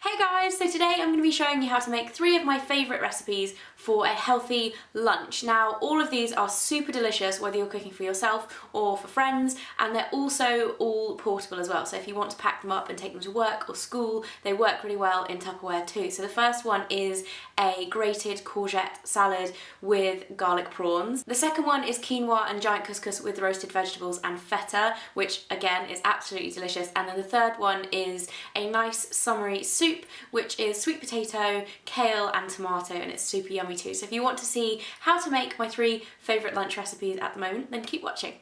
Hey guys, so today I'm going to be showing you how to make 3 of my favourite recipes for a healthy lunch. Now, all of these are super delicious, whether you're cooking for yourself or for friends, and they're also all portable as well. So if you want to pack them up and take them to work or school, they work really well in Tupperware too. So the first one is a grated courgette salad with garlic prawns. The second one is quinoa and giant couscous with roasted vegetables and feta, which again is absolutely delicious. And then the third one is a nice summery soup, which is sweet potato, kale and tomato, and it's super yummy too. So if you want to see how to make my 3 favourite lunch recipes at the moment, then keep watching.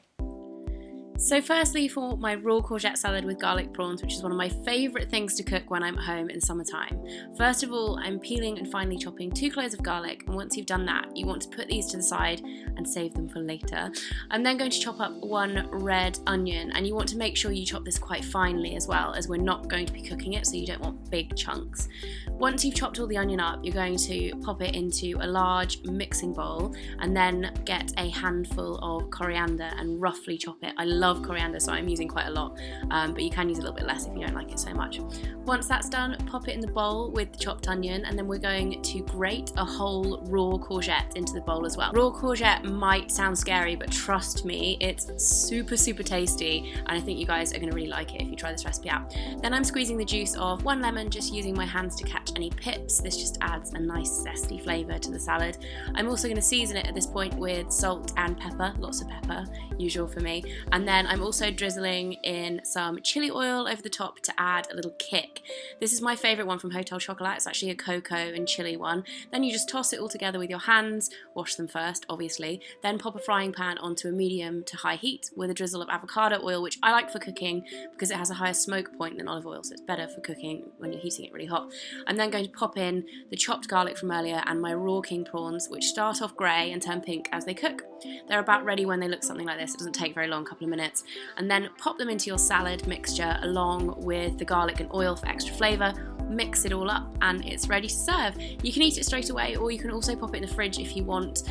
So firstly, for my raw courgette salad with garlic prawns, which is one of my favourite things to cook when I'm at home in summertime. First of all, I'm peeling and finely chopping 2 cloves of garlic, and once you've done that, you want to put these to the side and save them for later. I'm then going to chop up 1 red onion, and you want to make sure you chop this quite finely as well, as we're not going to be cooking it, so you don't want big chunks. Once you've chopped all the onion up, you're going to pop it into a large mixing bowl, and then get a handful of coriander and roughly chop it. I love coriander, so I'm using quite a lot, but you can use a little bit less if you don't like it so much. Once that's done, pop it in the bowl with the chopped onion, and then we're going to grate a whole raw courgette into the bowl as well. Raw courgette might sound scary, but trust me, it's super tasty, and I think you guys are going to really like it if you try this recipe out. Then I'm squeezing the juice of 1 lemon, just using my hands to catch any pips. This just adds a nice zesty flavour to the salad. I'm also going to season it at this point with salt and pepper, lots of pepper, usual for me, and then I'm also drizzling in some chili oil over the top to add a little kick. This is my favourite one from Hotel Chocolat. It's actually a cocoa and chili one. Then you just toss it all together with your hands, wash them first obviously, then pop a frying pan onto a medium to high heat with a drizzle of avocado oil, which I like for cooking because it has a higher smoke point than olive oil, so it's better for cooking when you're heating it really hot. I'm then going to pop in the chopped garlic from earlier and my raw king prawns, which start off grey and turn pink as they cook. They're about ready when they look something like this. It doesn't take very long, a couple of minutes. And then pop them into your salad mixture along with the garlic and oil for extra flavour. Mix it all up and it's ready to serve. You can eat it straight away, or you can also pop it in the fridge if you want,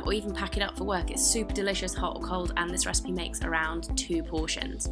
or even pack it up for work. It's super delicious hot or cold, and this recipe makes around 2 portions.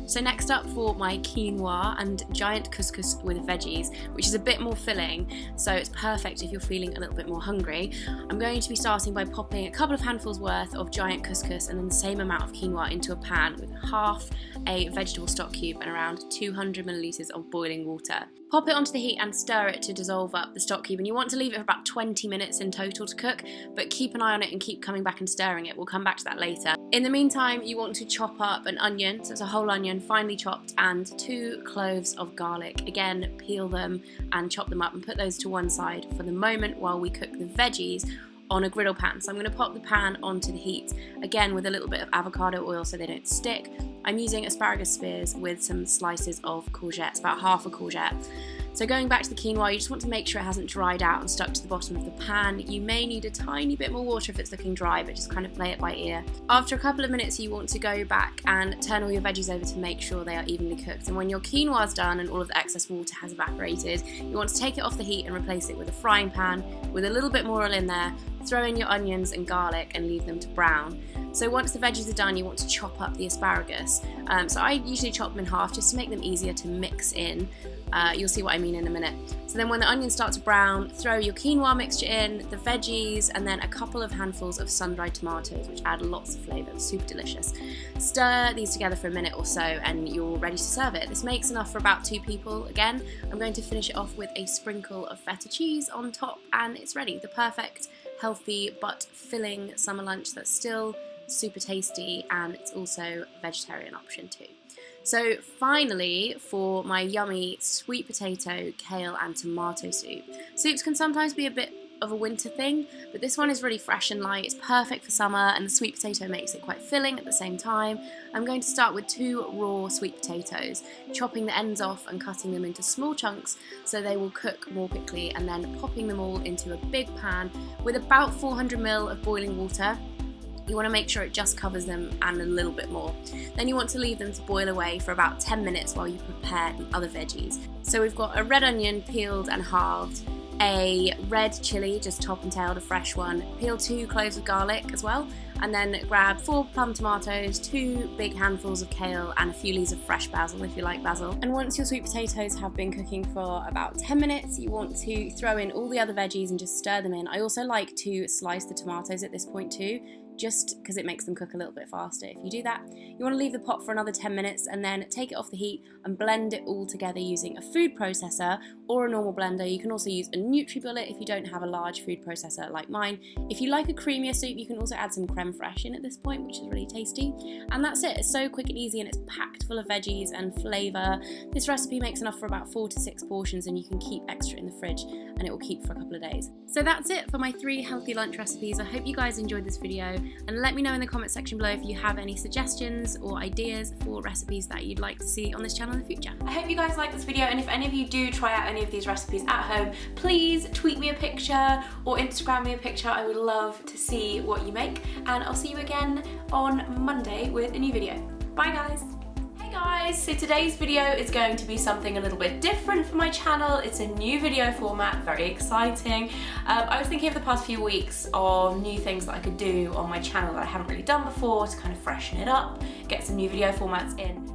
So next up, for my quinoa and giant couscous with veggies, which is a bit more filling, so it's perfect if you're feeling a little bit more hungry. I'm going to be starting by popping a couple of handfuls worth of giant couscous and then the same amount of quinoa into a pan with half a vegetable stock cube and around 200 millilitres of boiling water. Pop it onto the heat and stir it to dissolve up the stock cube, and you want to leave it for about 20 minutes in total to cook, but keep an eye on it and keep coming back and stirring it. We'll come back to that later. In the meantime, you want to chop up an onion, so it's a whole onion, finely chopped, and 2 cloves of garlic. Again, peel them and chop them up and put those to one side for the moment while we cook the veggies on a griddle pan. So I'm going to pop the pan onto the heat, again with a little bit of avocado oil so they don't stick. I'm using asparagus spears with some slices of courgettes, about half a courgette. So going back to the quinoa, you just want to make sure it hasn't dried out and stuck to the bottom of the pan. You may need a tiny bit more water if it's looking dry, but just kind of play it by ear. After a couple of minutes, you want to go back and turn all your veggies over to make sure they are evenly cooked. And when your quinoa's done and all of the excess water has evaporated, you want to take it off the heat and replace it with a frying pan with a little bit more oil in there. Throw in your onions and garlic and leave them to brown. So once the veggies are done, you want to chop up the asparagus. So I usually chop them in half just to make them easier to mix in. You'll see what I mean in a minute. So then when the onions start to brown, throw your quinoa mixture in, the veggies, and then a couple of handfuls of sun-dried tomatoes, which add lots of flavour, super delicious. Stir these together for a minute or so and you're ready to serve it. This makes enough for about 2 people. Again, I'm going to finish it off with a sprinkle of feta cheese on top, and it's ready. The perfect, healthy, but filling summer lunch that's still super tasty, and it's also a vegetarian option too. So finally, for my yummy sweet potato, kale and tomato soup. Soups can sometimes be a bit of a winter thing, but this one is really fresh and light. It's perfect for summer, and the sweet potato makes it quite filling at the same time. I'm going to start with 2 raw sweet potatoes, chopping the ends off and cutting them into small chunks so they will cook more quickly, and then popping them all into a big pan with about 400 ml of boiling water. You want to make sure it just covers them and a little bit more. Then you want to leave them to boil away for about 10 minutes while you prepare the other veggies. So we've got a red onion peeled and halved, a red chili, just top and tailed, a fresh one, peel 2 cloves of garlic as well, and then grab 4 plum tomatoes, 2 big handfuls of kale, and a few leaves of fresh basil if you like basil. And once your sweet potatoes have been cooking for about 10 minutes, you want to throw in all the other veggies and just stir them in. I also like to slice the tomatoes at this point too, just because it makes them cook a little bit faster. If you do that, you want to leave the pot for another 10 minutes and then take it off the heat and blend it all together using a food processor or a normal blender. You can also use a NutriBullet if you don't have a large food processor like mine. If you like a creamier soup, you can also add some creme fraiche in at this point, which is really tasty. And that's it. It's so quick and easy, and it's packed full of veggies and flavour. This recipe makes enough for about 4 to 6 portions, and you can keep extra in the fridge and it will keep for a couple of days. So that's it for my 3 healthy lunch recipes. I hope you guys enjoyed this video, and let me know in the comment section below if you have any suggestions or ideas for recipes that you'd like to see on this channel in the future. I hope you guys like this video, and if any of you do try out any of these recipes at home, please tweet me a picture or Instagram me a picture. I would love to see what you make, and I'll see you again on Monday with a new video. Bye guys! Guys, so today's video is going to be something a little bit different for my channel. It's a new video format, very exciting. I was thinking over the past few weeks of new things that I could do on my channel that I haven't really done before to kind of freshen it up, get some new video formats in.